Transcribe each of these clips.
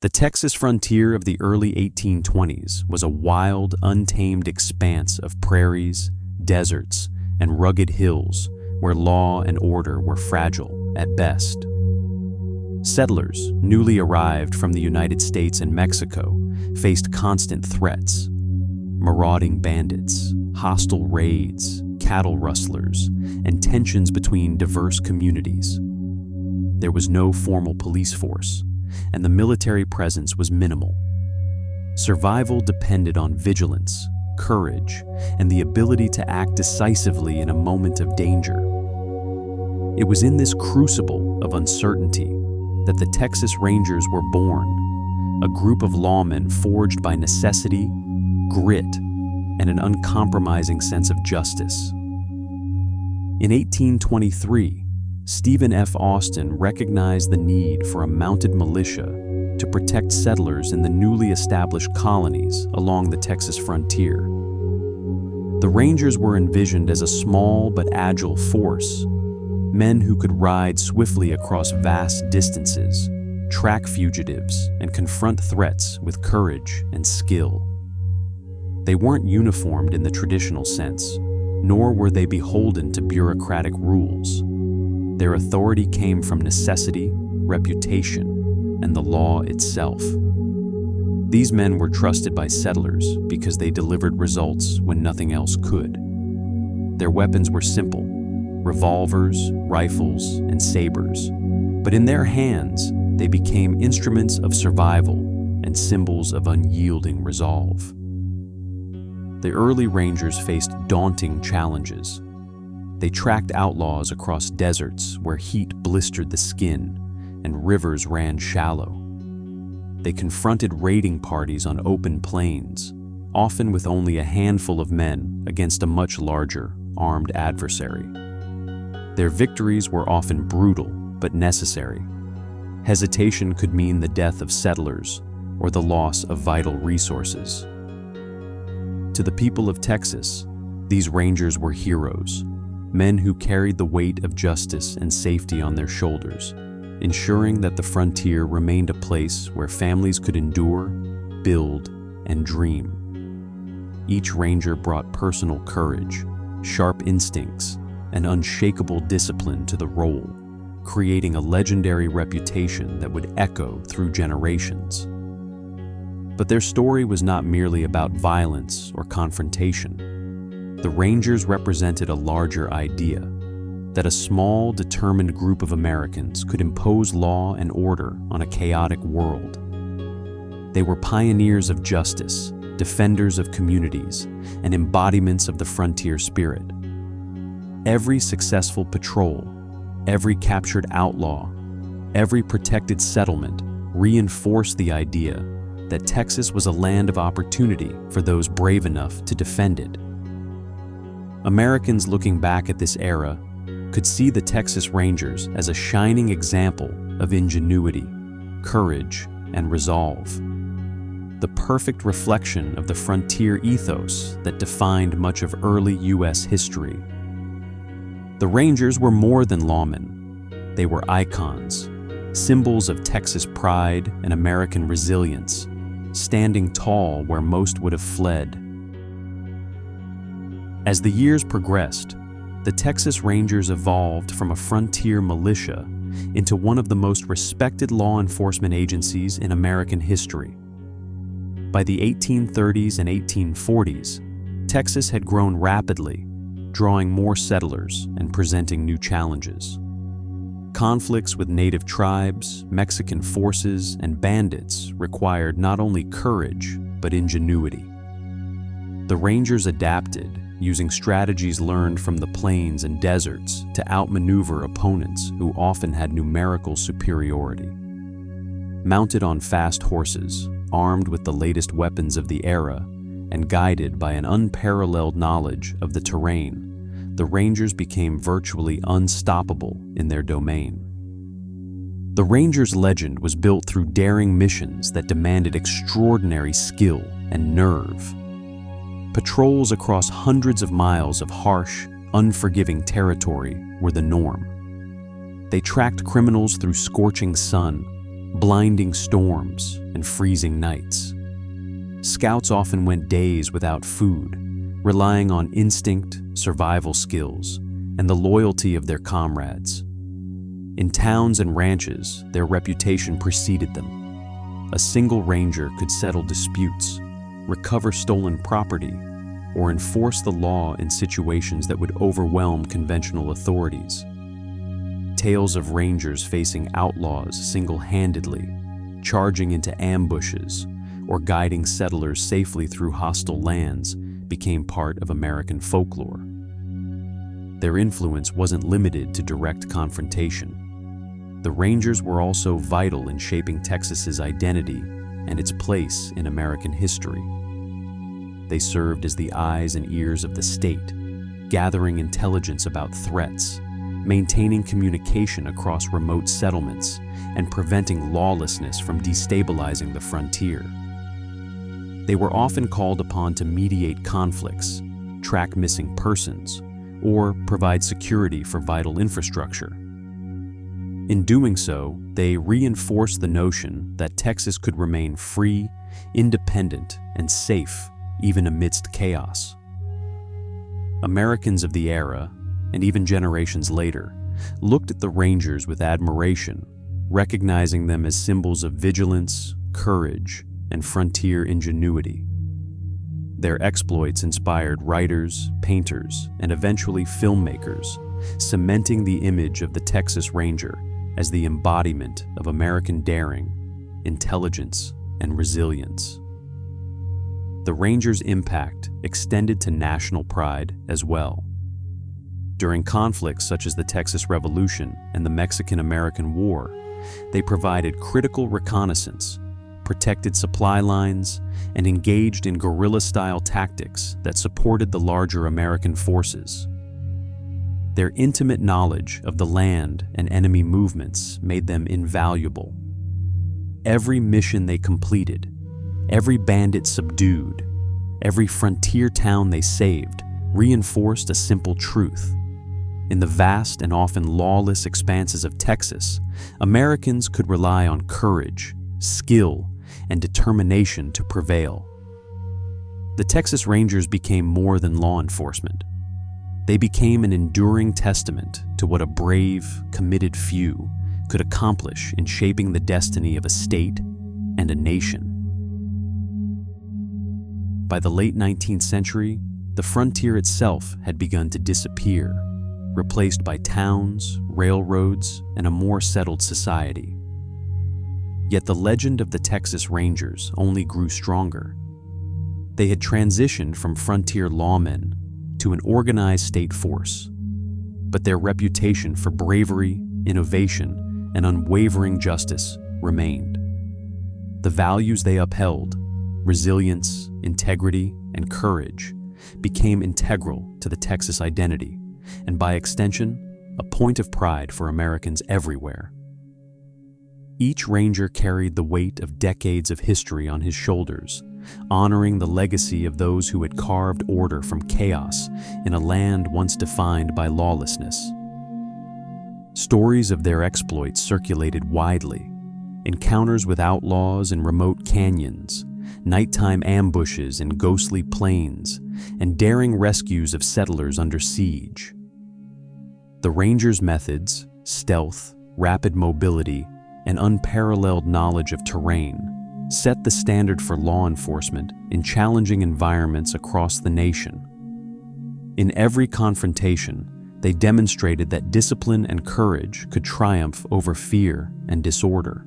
The Texas frontier of the early 1820s was a wild, untamed expanse of prairies, deserts, and rugged hills where law and order were fragile at best. Settlers, newly arrived from the United States and Mexico, faced constant threats: marauding bandits, hostile raids, cattle rustlers, and tensions between diverse communities. There was no formal police force, and the military presence was minimal. Survival depended on vigilance, courage, and the ability to act decisively in a moment of danger. It was in this crucible of uncertainty that the Texas Rangers were born, a group of lawmen forged by necessity, grit, and an uncompromising sense of justice. In 1823, Stephen F. Austin recognized the need for a mounted militia to protect settlers in the newly established colonies along the Texas frontier. The Rangers were envisioned as a small but agile force, men who could ride swiftly across vast distances, track fugitives, and confront threats with courage and skill. They weren't uniformed in the traditional sense, nor were they beholden to bureaucratic rules. Their authority came from necessity, reputation, and the law itself. These men were trusted by settlers because they delivered results when nothing else could. Their weapons were simple: revolvers, rifles, and sabers. But in their hands, they became instruments of survival and symbols of unyielding resolve. The early Rangers faced daunting challenges. They tracked outlaws across deserts where heat blistered the skin and rivers ran shallow. They confronted raiding parties on open plains, often with only a handful of men against a much larger, armed adversary. Their victories were often brutal but necessary. Hesitation could mean the death of settlers or the loss of vital resources. To the people of Texas, these Rangers were heroes, men who carried the weight of justice and safety on their shoulders, ensuring that the frontier remained a place where families could endure, build, and dream. Each Ranger brought personal courage, sharp instincts, and unshakable discipline to the role, creating a legendary reputation that would echo through generations. But their story was not merely about violence or confrontation. The Rangers represented a larger idea: that a small, determined group of Americans could impose law and order on a chaotic world. They were pioneers of justice, defenders of communities, and embodiments of the frontier spirit. Every successful patrol, every captured outlaw, every protected settlement reinforced the idea that Texas was a land of opportunity for those brave enough to defend it. Americans looking back at this era could see the Texas Rangers as a shining example of ingenuity, courage, and resolve. The perfect reflection of the frontier ethos that defined much of early U.S. history. The Rangers were more than lawmen. They were icons, symbols of Texas pride and American resilience, standing tall where most would have fled. As the years progressed, the Texas Rangers evolved from a frontier militia into one of the most respected law enforcement agencies in American history. By the 1830s and 1840s, Texas had grown rapidly, drawing more settlers and presenting new challenges. Conflicts with native tribes, Mexican forces, and bandits required not only courage, but ingenuity. The Rangers adapted, using strategies learned from the plains and deserts to outmaneuver opponents who often had numerical superiority. Mounted on fast horses, armed with the latest weapons of the era, and guided by an unparalleled knowledge of the terrain, the Rangers became virtually unstoppable in their domain. The Rangers' legend was built through daring missions that demanded extraordinary skill and nerve. Patrols across hundreds of miles of harsh, unforgiving territory were the norm. They tracked criminals through scorching sun, blinding storms and freezing nights. Scouts often went days without food, relying on instinct, survival skills, and the loyalty of their comrades. In towns and ranches, their reputation preceded them. A single ranger could settle disputes, recover stolen property, or enforce the law in situations that would overwhelm conventional authorities. Tales of rangers facing outlaws single-handedly, charging into ambushes, or guiding settlers safely through hostile lands became part of American folklore. Their influence wasn't limited to direct confrontation. The Rangers were also vital in shaping Texas's identity and its place in American history. They served as the eyes and ears of the state, gathering intelligence about threats, maintaining communication across remote settlements, and preventing lawlessness from destabilizing the frontier. They were often called upon to mediate conflicts, track missing persons, or provide security for vital infrastructure. In doing so, they reinforced the notion that Texas could remain free, independent, and safe even amidst chaos. Americans of the era, and even generations later, looked at the Rangers with admiration, recognizing them as symbols of vigilance, courage, and frontier ingenuity. Their exploits inspired writers, painters, and eventually filmmakers, cementing the image of the Texas Ranger as the embodiment of American daring, intelligence, and resilience. The Rangers' impact extended to national pride as well. During conflicts such as the Texas Revolution and the Mexican-American War, they provided critical reconnaissance, protected supply lines, and engaged in guerrilla-style tactics that supported the larger American forces. Their intimate knowledge of the land and enemy movements made them invaluable. Every mission they completed, every bandit subdued, every frontier town they saved reinforced a simple truth. In the vast and often lawless expanses of Texas, Americans could rely on courage, skill, and determination to prevail. The Texas Rangers became more than law enforcement. They became an enduring testament to what a brave, committed few could accomplish in shaping the destiny of a state and a nation. By the late 19th century, the frontier itself had begun to disappear, replaced by towns, railroads, and a more settled society. Yet the legend of the Texas Rangers only grew stronger. They had transitioned from frontier lawmen to an organized state force, but their reputation for bravery, innovation, and unwavering justice remained. The values they upheld, resilience, integrity, and courage, became integral to the Texas identity, and by extension, a point of pride for Americans everywhere. Each Ranger carried the weight of decades of history on his shoulders, honoring the legacy of those who had carved order from chaos in a land once defined by lawlessness. Stories of their exploits circulated widely: encounters with outlaws in remote canyons, nighttime ambushes in ghostly plains, and daring rescues of settlers under siege. The Rangers' methods, stealth, rapid mobility, and unparalleled knowledge of terrain set the standard for law enforcement in challenging environments across the nation. In every confrontation, they demonstrated that discipline and courage could triumph over fear and disorder.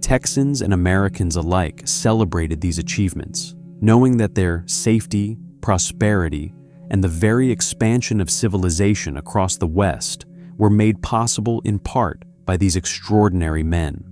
Texans and Americans alike celebrated these achievements, knowing that their safety, prosperity, and the very expansion of civilization across the West were made possible in part by these extraordinary men.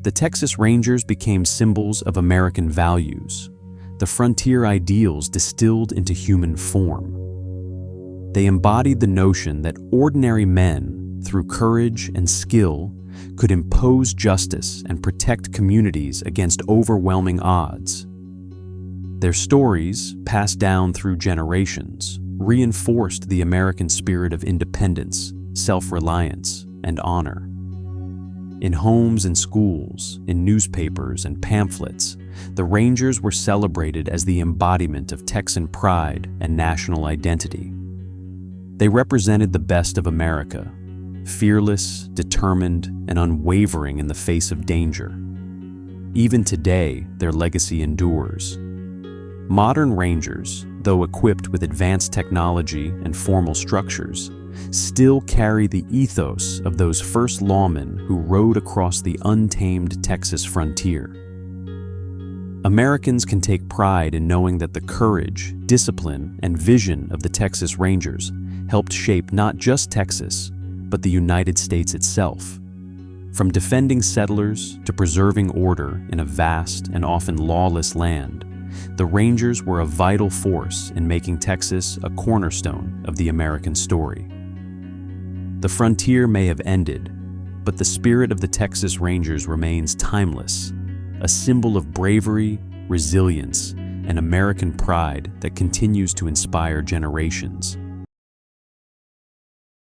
The Texas Rangers became symbols of American values, the frontier ideals distilled into human form. They embodied the notion that ordinary men, through courage and skill, could impose justice and protect communities against overwhelming odds. Their stories, passed down through generations, reinforced the American spirit of independence, self-reliance, and honor. In homes and schools, in newspapers and pamphlets, the Rangers were celebrated as the embodiment of Texan pride and national identity. They represented the best of America, fearless, determined, and unwavering in the face of danger. Even today, their legacy endures. Modern Rangers, though equipped with advanced technology and formal structures, still carry the ethos of those first lawmen who rode across the untamed Texas frontier. Americans can take pride in knowing that the courage, discipline, and vision of the Texas Rangers helped shape not just Texas, but the United States itself. From defending settlers to preserving order in a vast and often lawless land, the Rangers were a vital force in making Texas a cornerstone of the American story. The frontier may have ended, but the spirit of the Texas Rangers remains timeless, a symbol of bravery, resilience, and American pride that continues to inspire generations.